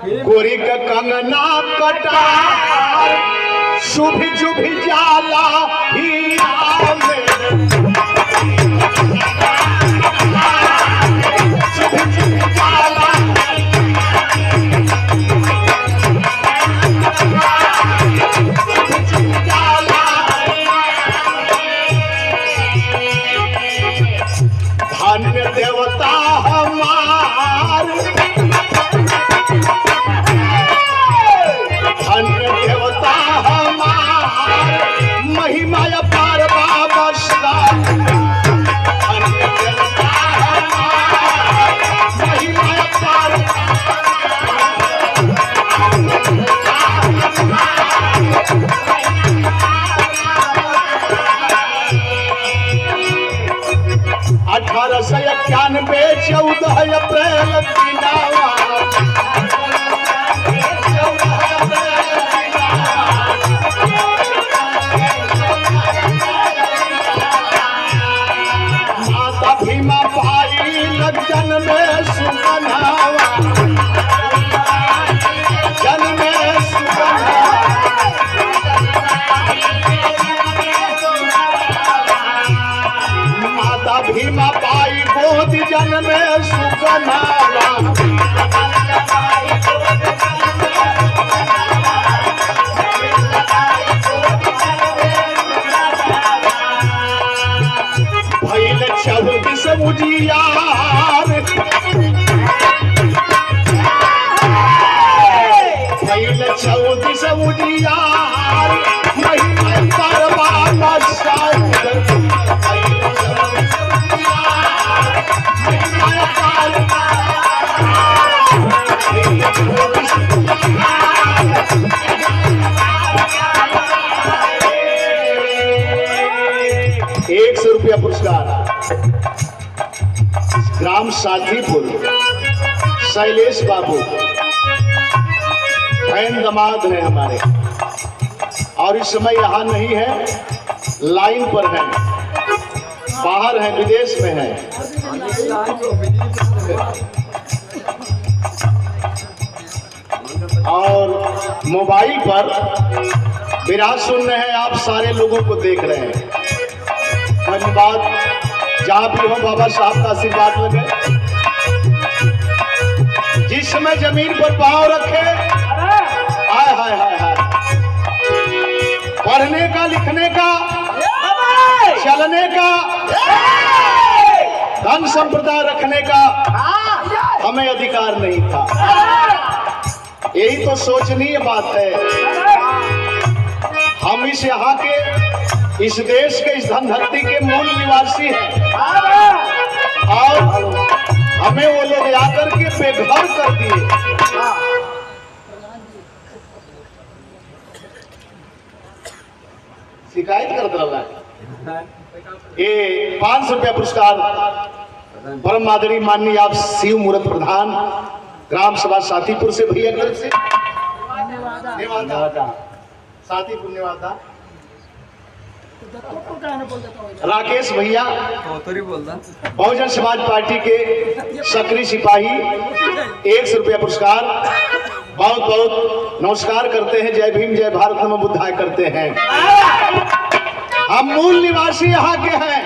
गोरी का कंगना कटार शुभ शुभ जाला हीरा में शुभ शुभ जाला धन्य देवता हमार धन्य देवता हमार महिमा अपार बाबा धन्य देवता हमार महिमा अपार अठारह सौ 91 14 अप्रैल दिनावा माता भीमा बाई लगन में सुगनावा जन में सुगनावा माता भीमा बाई गोद जन में सुगनावा भैल 24 उजियार भैल 24 उजियार महिमा परवाना शायद ₹100 पुरस्कार ग्राम साथीपुर शैलेश बाबू बहन दामाद हैं हमारे और इस समय यहाँ नहीं है, लाइन पर हैं, बाहर हैं, विदेश में हैं। और मोबाइल पर विराज सुन रहे हैं, आप सारे लोगों को देख रहे हैं। धन्यवाद। जहाँ भी हो बाबा साहब का आशीर्वाद लगे। जिस समय जमीन पर पांव रखे, हाय हाय हाय हाय, पढ़ने का, लिखने का, चलने का, धन संपदा रखने का हमें अधिकार नहीं था। यही तो सोचनीय बात है। हम इस यहाँ के, इस देश के, इस धनधरती के मूल निवासी हैं और हमें वो लोग आकर के बेघर कर दिए। शिकायत कर रहा है। ये ₹500 पुरस्कार परम आदरणीय माननीय आप शिव मूर्त प्रधान ग्राम सभा साथीपुर से भैया तरफ से धन्यवाद। साथीपुर निवादा राकेश भैया बहुजन समाज पार्टी के सक्रिय सिपाही ₹100 पुरस्कार बहुत बहुत नमस्कार करते हैं। जय भीम, जय भारत, नमो बुद्धाय करते हैं। हम मूल निवासी यहाँ के हैं,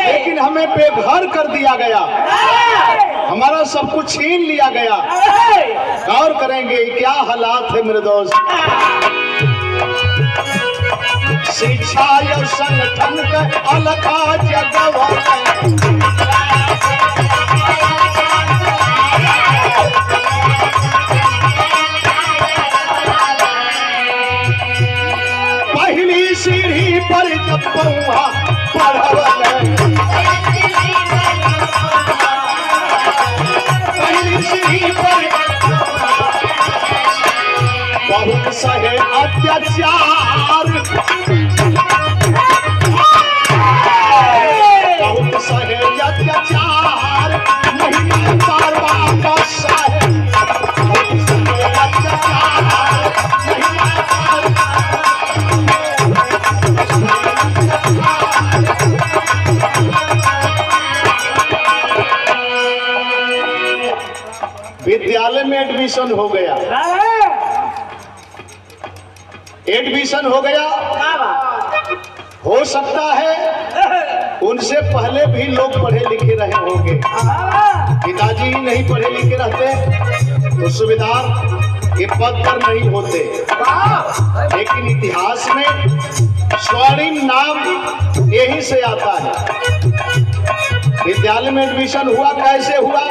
लेकिन हमें बेघर कर दिया गया, हमारा सब कुछ छीन लिया गया। गौर करेंगे क्या हालात है मेरे दोस्त। शिक्षा या संगठन का अलखा जगवा पहली सीढ़ी पर जब पहुआ पहली सीढ़ी पर बहुत सहे अत्याचार, बहुत सहे विद्यालय में एडमिशन हो गया, एडमिशन हो गया। हो सकता है उनसे पहले भी लोग पढ़े लिखे रहे होंगे, पिताजी नहीं पढ़े लिखे रहते तो सूबेदार के पद पर नहीं होते, लेकिन इतिहास में स्वर्णिम नाम यही से आता है। विद्यालय में एडमिशन हुआ, कैसे हुआ?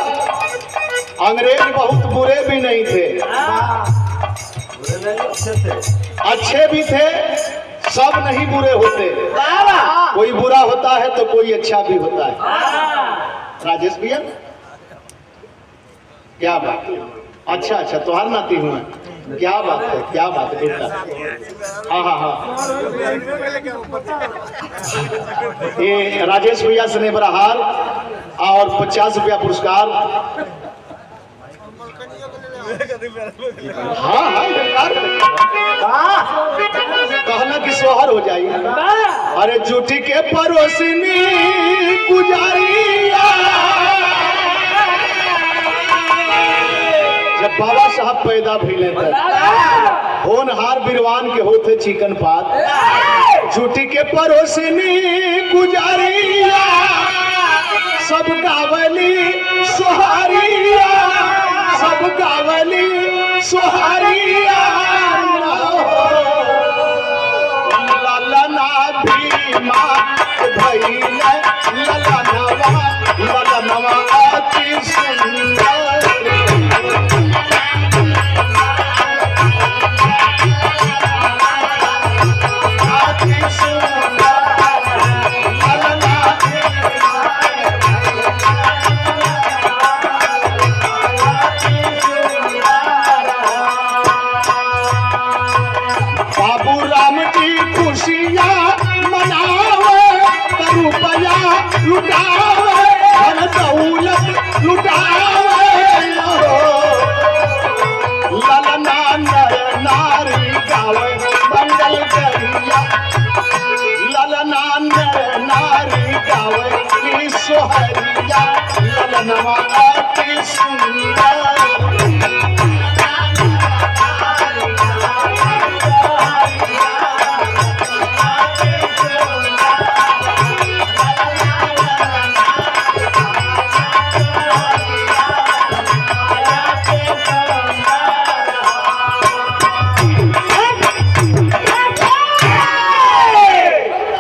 अंग्रेज बहुत बुरे भी नहीं थे, अच्छे भी थे, सब नहीं बुरे होते, कोई बुरा होता है तो कोई अच्छा भी होता है। राजेश भैया क्या बात है, अच्छा अच्छा तुम्हार नाती हूँ, क्या बात है, क्या बात है बेटा। हाँ हाँ हाँ, ये राजेश भैया स्नेह बराहार और 50 रुपया पुरस्कार। हाँ हाँ कहना कि सोहर हो जाइए। अरे जूठी के परोसनी गुजारिया, जब बाबा साहब पैदा भइले होनहार बिरवान के होते चिकन पात, जूठी के परोसनी गुजारिया, सब गावली सोहारिया, सब गावली सोहारिया, ललना भीमा भइले ललनवा अति सुंदर।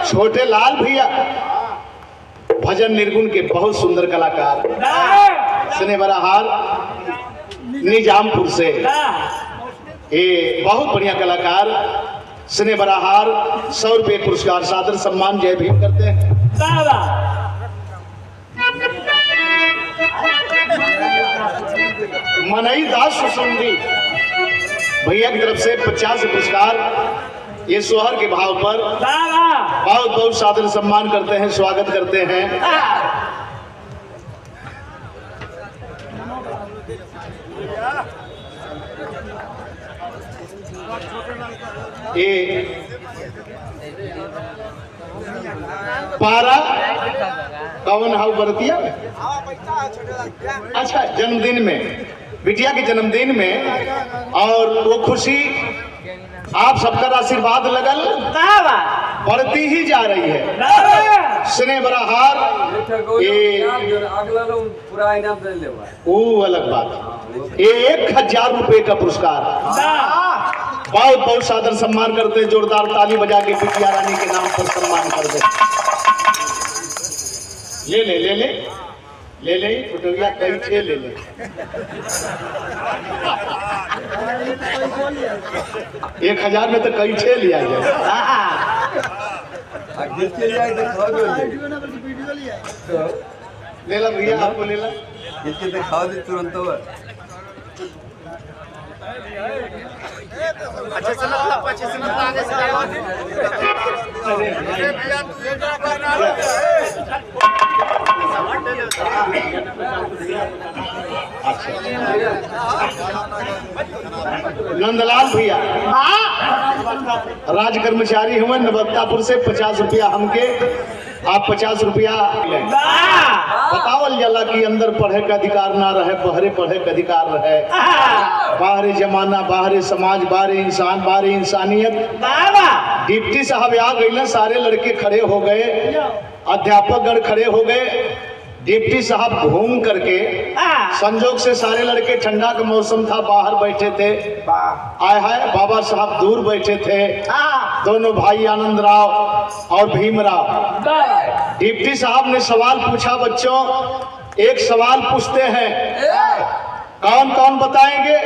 छोटे लाल भैया भजन निर्गुण के बहुत सुंदर कलाकार, स्नेह बराहार निजामपुर से, ये बहुत बढ़िया कलाकार स्नेह बराहार 100 रुपये पुरस्कार सादर सम्मान जय भीम करते हैं। मनई दास सुसुंदी भैया की तरफ से 50 पुरस्कार, ये सोहर के भाव पर बहुत बहुत सादर सम्मान करते हैं, स्वागत करते हैं। ये पारा कौन हाउ बरतिया, अच्छा जन्मदिन में, बिटिया के जन्मदिन में, और वो खुशी आप सबका आशीर्वाद लगल बढ़ती ही जा रही है। स्नेह बराहार ये वो अलग बात, ये 1000 रुपये का पुरस्कार बहुत बहुत सादर सम्मान करते, जोरदार ताली बजा के बिटिया रानी के नाम पर सम्मान कर दे। ले ले ले ले ले ले फोटोया कई छे ले ले। 1000 में तो कई छे लिया जाए। ले ला भैया, आपको ले ला, इसके दिखाओ दे तुरंत। अच्छा चलो पीछे से मत आगे से नंदलाल भैया राज कर्मचारी हुए नवत्तापुर से 50 रुपया हमके आप 50 रुपया बतावल जला कि अंदर पढ़े का अधिकार ना रहे, बहरे पढ़े का अधिकार रहे। बाहरी जमाना, बाहरी समाज, बाहरी इंसान, बाहरी इंसानियत। डिप्टी साहब आ गए, सारे लड़के खड़े हो गए, अध्यापक गण खड़े हो गए। डिप्टी साहब घूम करके, संजोग से सारे लड़के, ठंडा का मौसम था, बाहर बैठे थे। आए हाय बाबा साहब दूर बैठे थे, दोनों भाई आनंद राव और भीमराव। डिप्टी साहब ने सवाल पूछा, बच्चों एक सवाल पूछते हैं, कौन कौन बताएंगे?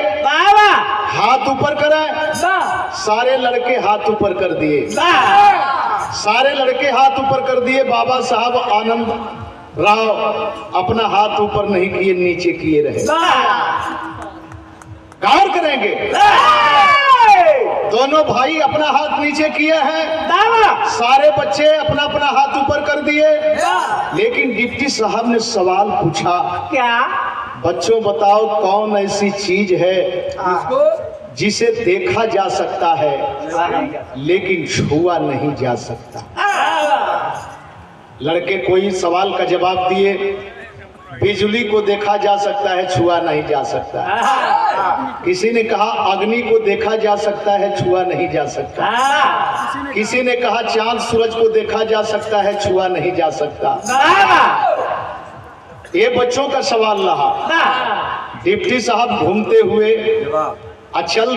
हाथ ऊपर करें। सारे लड़के हाथ ऊपर कर दिए, सारे लड़के हाथ ऊपर कर दिए। बाबा साहब आनंद राव अपना हाथ ऊपर नहीं किए, नीचे किए रहे। गौर करेंगे, दोनों भाई अपना हाथ नीचे किए हैं, सारे बच्चे अपना अपना हाथ ऊपर कर दिए। लेकिन डिप्टी साहब ने सवाल पूछा, क्या? बच्चों बताओ कौन ऐसी चीज है जिसे देखा जा सकता है लेकिन छुआ नहीं जा सकता? लड़के कोई सवाल का जवाब दिए, बिजली को देखा जा सकता है, छुआ नहीं जा सकता। किसी ने कहा अग्नि को देखा जा सकता है, छुआ नहीं जा सकता। किसी ने कहा चांद सूरज को देखा जा सकता है, छुआ नहीं जा सकता। ये बच्चों का सवाल रहा। डिप्टी साहब घूमते हुए चल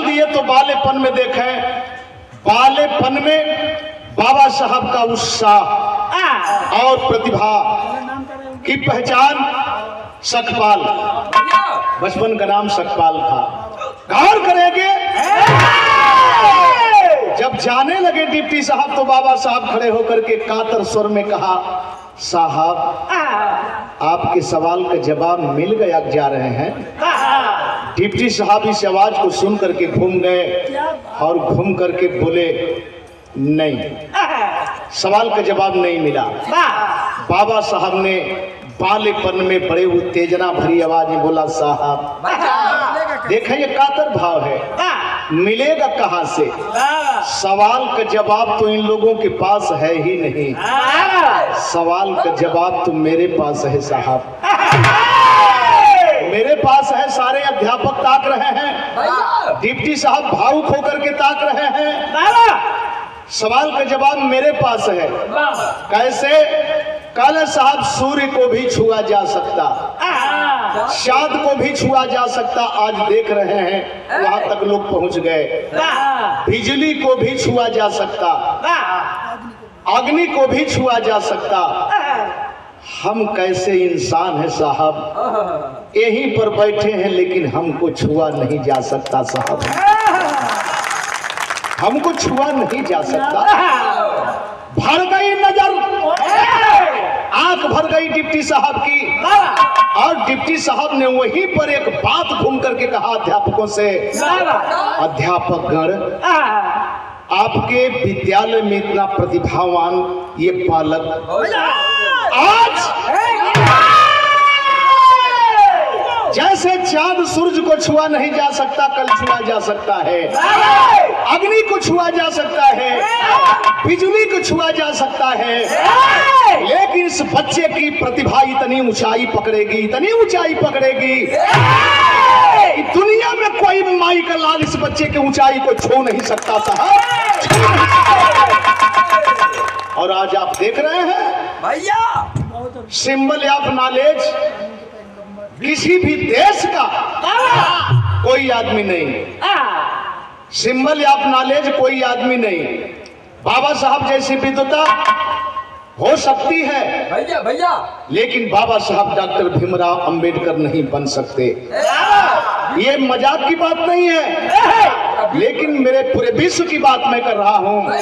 दिए तो बालेपन में देखें, बालेपन में बाबा साहब का उत्साह और प्रतिभा की पहचान सकपाल, बचपन का नाम सकपाल था। गौर करेंगे, जब जाने लगे डिप्टी साहब तो बाबा साहब खड़े होकर के कातर स्वर में कहा, साहब आपके सवाल का जवाब मिल गया, जा रहे हैं। डिप्टी साहब इस आवाज को सुन करके घूम गए और घूम करके बोले, नहीं, सवाल का जवाब नहीं मिला। बाबा साहब ने बालेपन में बड़े उत्तेजना भरी आवाज में बोला, साहब देखिए ये कातर भाव है, मिलेगा कहां से? सवाल का जवाब तो इन लोगों के पास है ही नहीं, सवाल का जवाब तो मेरे पास है साहब, मेरे पास है। सारे अध्यापक ताक रहे हैं, डिप्टी साहब भावुक होकर के ताक रहे हैं। सवाल का जवाब मेरे पास है। कैसे? काला साहब सूर्य को भी छुआ जा सकता, चांद को भी छुआ जा सकता, आज देख रहे हैं वहां तक लोग पहुंच गए। बिजली को भी छुआ जा सकता, अग्नि को भी छुआ जा सकता। हम कैसे इंसान हैं साहब, यहीं पर बैठे हैं लेकिन हमको छुआ नहीं जा सकता साहब, हमको छुआ नहीं जा सकता। भर गई नजर, आंख भर गई डिप्टी साहब की, और डिप्टी साहब ने वहीं पर एक बात घूम करके कहा अध्यापकों से, अध्यापक गण आपके विद्यालय में इतना प्रतिभावान ये बालक आज जैसे चांद सूरज को छुआ नहीं जा सकता, कल छुआ जा सकता है, अग्नि को छुआ जा सकता है, बिजली को छुआ जा सकता है, लेकिन इस बच्चे की प्रतिभा इतनी ऊंचाई पकड़ेगी, इतनी ऊंचाई पकड़ेगी कि दुनिया में कोई माई का लाल इस बच्चे की ऊंचाई को छू नहीं सकता साहब। और आज आप देख रहे हैं भैया, सिंबल ऑफ नॉलेज किसी भी देश का कोई आदमी नहीं, सिंबल ऑफ नॉलेज कोई आदमी नहीं। बाबा साहब जैसी विद्वता हो सकती है भैया, लेकिन बाबा साहब डॉक्टर भीमराव अंबेडकर नहीं बन सकते। ये मजाक की बात नहीं है, लेकिन मेरे पूरे विश्व की बात मैं कर रहा हूँ।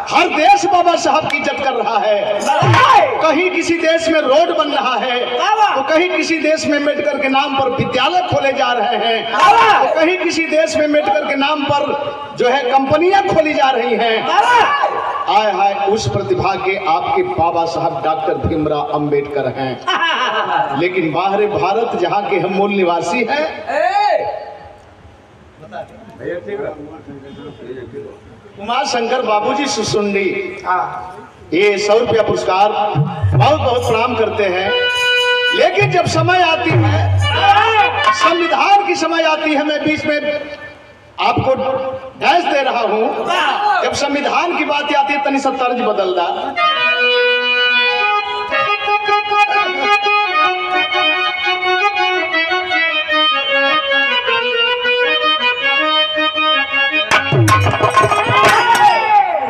हर देश बाबा साहब की इज्जत कर रहा है। कहीं किसी देश में रोड बन रहा है, तो कहीं किसी देश में अम्बेडकर के नाम पर विद्यालय खोले जा रहे हैं, तो कहीं किसी देश में अम्बेडकर के नाम पर जो है कंपनियां खोली जा रही हैं। आय हाय, उस प्रतिभा के आपके बाबा साहब डॉक्टर भीमराव अंबेडकर हैं, लेकिन बाहर भारत जहाँ के हम मूल निवासी हैं, उमा शंकर बाबूजी सुसुंडी, ये 100 रुपया पुरस्कार बहुत बहुत प्रणाम करते हैं। लेकिन जब समय आती है, संविधान की समय आती है, मैं बीच में आपको डैश दे रहा हूं। जब संविधान की बात आती है तनी सा तर्ज बदल दा।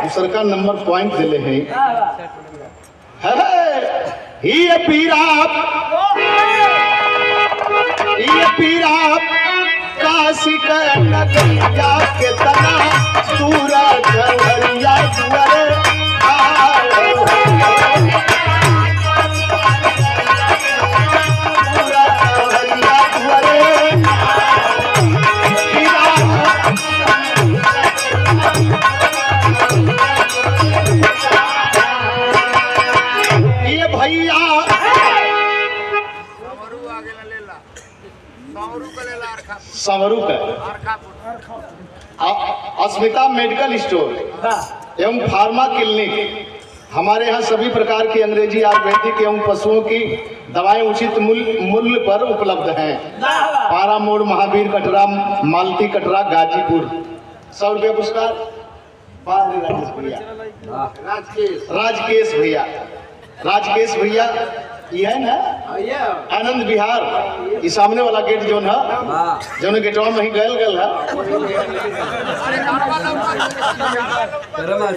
दूसर का नंबर पॉइंट दिले हैं। ये पीरा काशी का नगरिया के तना पूरा घरिया दुआरे पूरा घरिया दुआरे ये भैया संवरू का अस्मिता मेडिकल स्टोर एवं फार्मा क्लिनिक, हमारे यहाँ सभी प्रकार की अंग्रेजी आयुर्वेदिक एवं पशुओं की दवाएं उचित मूल्य पर उपलब्ध हैं। पारा मोड़, महावीर कटरा, मालती कटरा, गाजीपुर। 100 रुपया पुरस्कार राजेश भैया, राजकेश भैया, राजकेश भैया ये है ना आनंद विहार, ये सामने वाला गेट जो है, जो गेटवा में ही गल है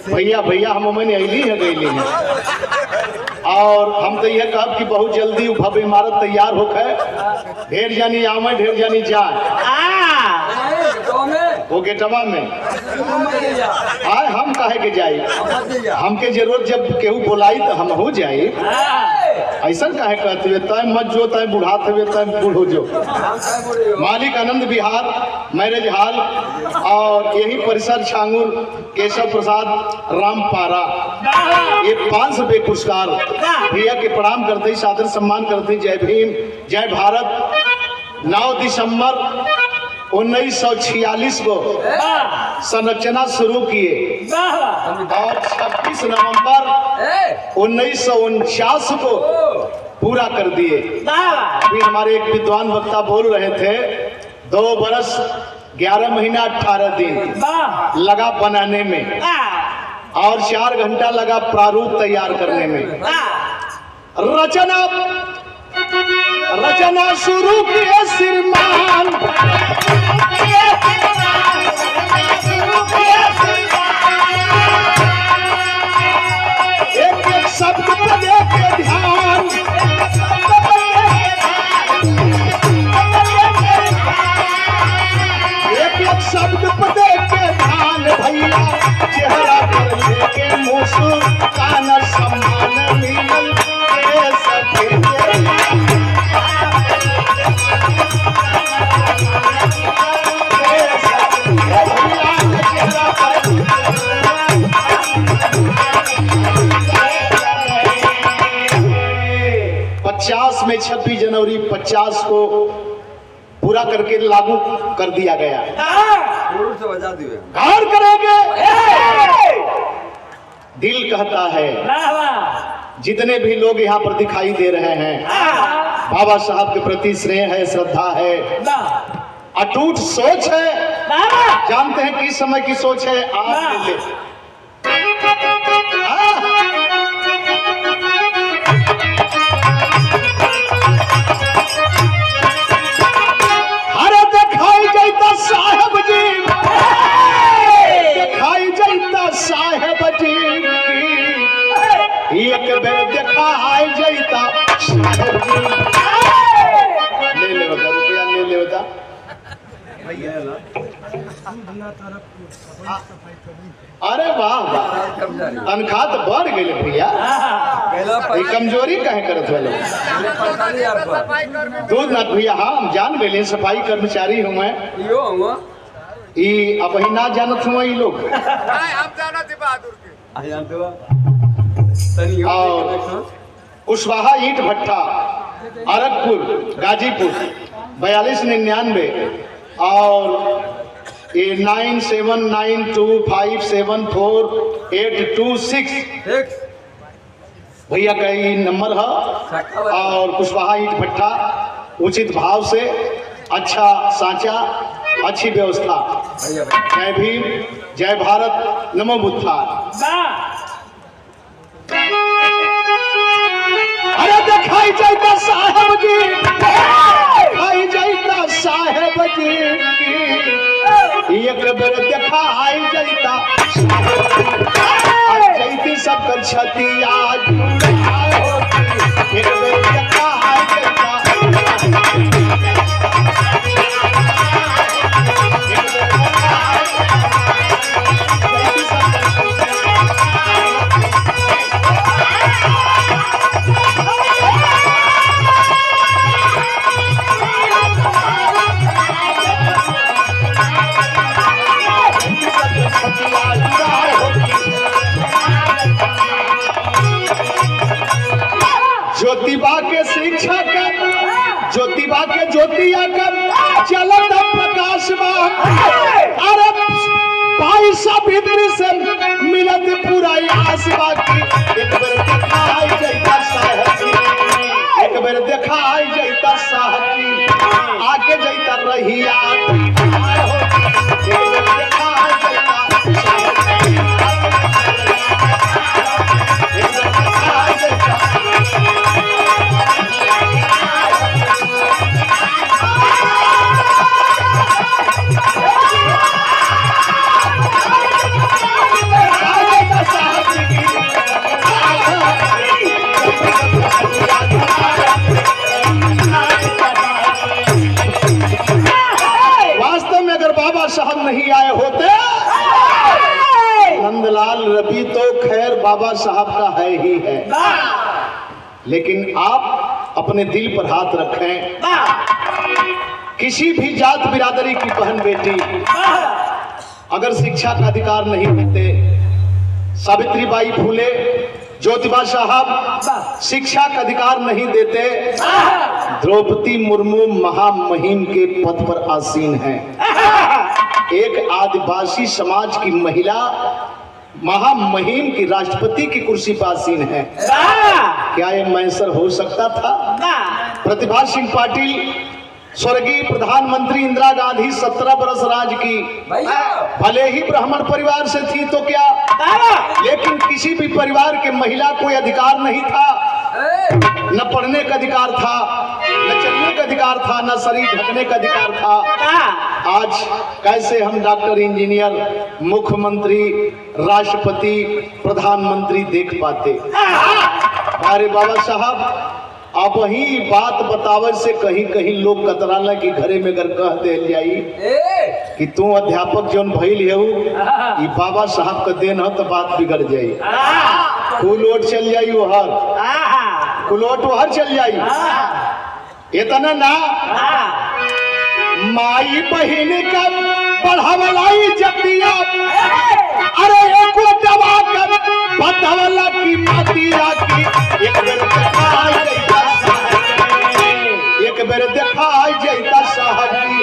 भैया। भैया हम अली है गईली है, और हम तो यह कहब कि बहुत जल्दी भव्य इमारत तैयार होकर ढेर जानी आवे ढेर जानी जाए वो गेटवा में आए। हम काहे के जाई, हमके जरूरत जब केहू बोलाई तो हम हो जाई। ऐसा काहे कहते हुए तय मत जो तय बुढ़ाते हुए तय बूढ़ हो जो। मालिक आनंद विहार मैरिज हॉल और यही परिसर छांगुर केशव प्रसाद रामपारा, ये 500 रुपये पुरस्कार भैया के प्रणाम करते, सादर सम्मान करते। जय भीम, जय भारत। 9 दिसंबर 1946 को संरचना शुरू किए और 26 नवंबर 1949 को पूरा कर दिए। अभी हमारे एक विद्वान वक्ता बोल रहे थे 2 बरस 11 महीना 18 दिन लगा बनाने में और 4 घंटा लगा प्रारूप तैयार करने में। रचना शुरू किए श्रीमान, एक एक शब्द पर दे के ध्यान, एक एक शब्द पर दे के ध्यान। भैया चेहरा पर लेके मुस्कान, सम्मान मिलल में 26 जनवरी 50 को पूरा करके लागू कर दिया गया। गौर करेंगे, दिल कहता है जितने भी लोग यहाँ पर दिखाई दे रहे हैं, बाबा साहब के प्रति स्नेह है, श्रद्धा है, अटूट सोच है। जानते हैं किस समय की सोच है? आज ले साहेब जी, दिखाई जाता साहेब जी, एक बेर दिखाई जाता साहेब जी। ले ले बता रुपया, ले ले बता। अरे वाह वाह, तनख्वाह तो बढ़ गई भैया। ये कमजोरी कहे करत वाले दूध ना भैया। हाँ हम जान गए सफाई कर्मचारी हूँ मैं, अब ही ना जानत हुआ ये लोग। और कुशवाहा ईंट भट्टा अरगपुर गाजीपुर 4299 और ये 9792574826 भैया का ये नंबर है। और कुशवाहा ईंट भट्टा उचित भाव से अच्छा सांचा अच्छी व्यवस्था। जय भीम जय भारत नमो बुद्धाय। अरे दिखाई जाता साहेब जी, दिखाई जाता साहेब जी, एक बेर दिखाई जाता जैती सब कर छती आज एक बेर दिखाई जाता। ज्योतिबा के शिक्षा कर ज्योतिबा के ज्योतिया कर चलत प्रकाश अरे भाई सावित्री से मिलत पूरा आसबा की एक बेर दिखाई जाता साहब, एक बेर दिखाई जाता साहब आके जाता रहिया साहब नहीं आए होते नंदलाल रवि तो खैर बाबा साहब का है ही है, लेकिन आप अपने दिल पर हाथ रखें। किसी भी जात बिरादरी की बहन बेटी अगर शिक्षा का अधिकार नहीं होते, सावित्रीबाई फूले ज्योतिबा साहब शिक्षा का अधिकार नहीं देते, द्रौपदी मुर्मू महामहिम के पद पर आसीन हैं। एक आदिवासी समाज की महिला महामहिम की राष्ट्रपति की कुर्सी पर आसीन है। क्या ये मैसर हो सकता था? प्रतिभा सिंह पाटिल स्वर्गीय प्रधानमंत्री इंदिरा गांधी 17 बरस राज की, भले ही ब्राह्मण परिवार से थी तो क्या, लेकिन किसी भी परिवार के महिला कोई अधिकार नहीं था। न पढ़ने का अधिकार था, न चलने का अधिकार था, न शरीर ढकने का अधिकार था। आज कैसे हम डॉक्टर, इंजीनियर, मुख्यमंत्री, राष्ट्रपति, प्रधानमंत्री देख पाते? अरे बाबा साहब आप वही बात बतावे से कहीं कहीं लोग कतराला की घरे में अगर कह दे जाई कि तू अध्यापक जौन भइल है बाबा साहब का देन हो तो बात बिगड़ जाई। कुलोट चल जाई वहर, कुलोट वहर चल जाई। इतना ना माई बहन का बढ़ावलाई जतिया, अरे एको दवा कर बतावला की मातिया की एक बेर दिखाई जाता साहब की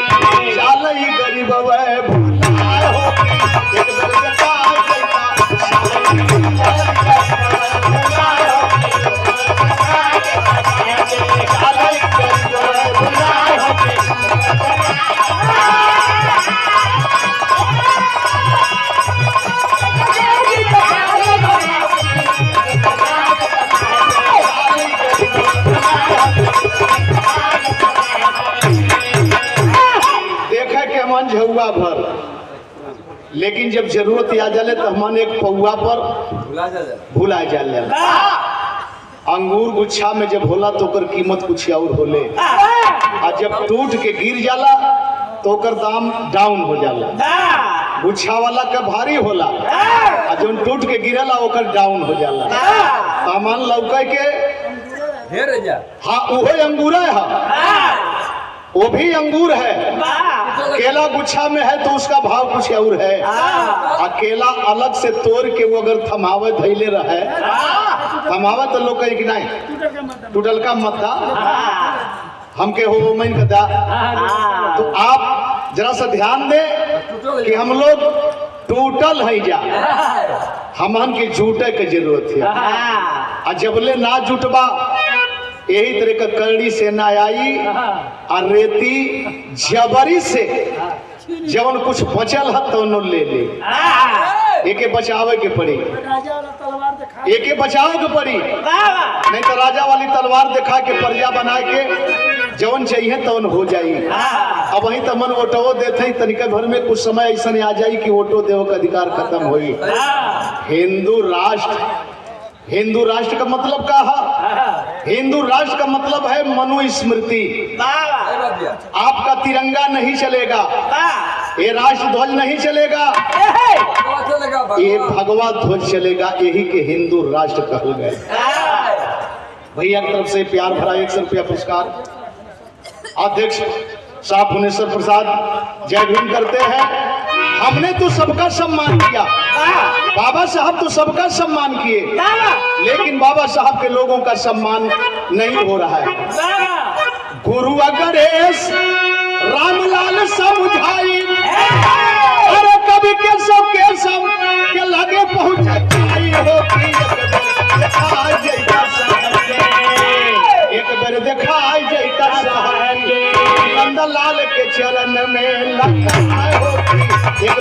चालई गरीब वे भुलाए हो एक बेर दिखाई जाता चालई गरीब वे भुलाए हो। झुआ भर, लेकिन जब जरूरत आ जाले तो हमन एक पौआ पर भुला जाले। अंगूर गुच्छा में जब होला तो ओकर कीमत कुछ और होले, और जब टूट के गिर जाला तो ओकर दाम डाउन हो जाला। गुच्छा वाला का भारी होला और जो टूट के गिरला ओकर डाउन हो जाला। सामान लौका के हाँ वो अंगूरा है, वो भी अंगूर है। केला गुच्छा में है तो उसका भाव कुछ और है। केला अलग से तोड़ के वो अगर थमावत धैले रहे, थमावत तो लोग कहे कि नहीं टूटल का मत हमके हो मैन कदा। तो आप जरा सा ध्यान दे कि हम लोग टूटल है जा, हमन के जुटे के जरूरत है। आ जबले ना जुटबा यही तरह का करड़ी से ना आई और रेती जबरी से जवन कुछ बचल है तो ले ले, एके बचावे के पड़ी, एके बचाव के पड़ी, नहीं तो राजा वाली तलवार दिखा के प्रजा बना के जवन चाहिए तवन हो जाई। अब वही तो मन वोटो देते ही तनिका भर में कुछ समय ऐसा आ जाई कि वोटो देव का अधिकार खत्म होई। हिंदू राष्ट्र का मतलब क्या है? हिंदू राष्ट्र का मतलब है मनुस्मृति। आपका तिरंगा नहीं चलेगा, ये राष्ट्र ध्वज नहीं चलेगा, ये भगवा ध्वज चलेगा, यही के हिंदू राष्ट्र कहल गए। भैया की तरफ से प्यार भरा 100 रुपया पुरस्कार अध्यक्ष साहब भुवनेश्वर प्रसाद जय भीम करते हैं। हमने तो सबका सम्मान किया, बाबा साहब तो सबका सम्मान किए, लेकिन बाबा साहब के लोगों का सम्मान नहीं हो रहा है। गुरु गणेश रामलाल समझाई, अरे कभी केशव के लगे पहुंचाई हो, एक बेर दिखाई जैता साहब नंदलाल के चरण में लगा हो, एक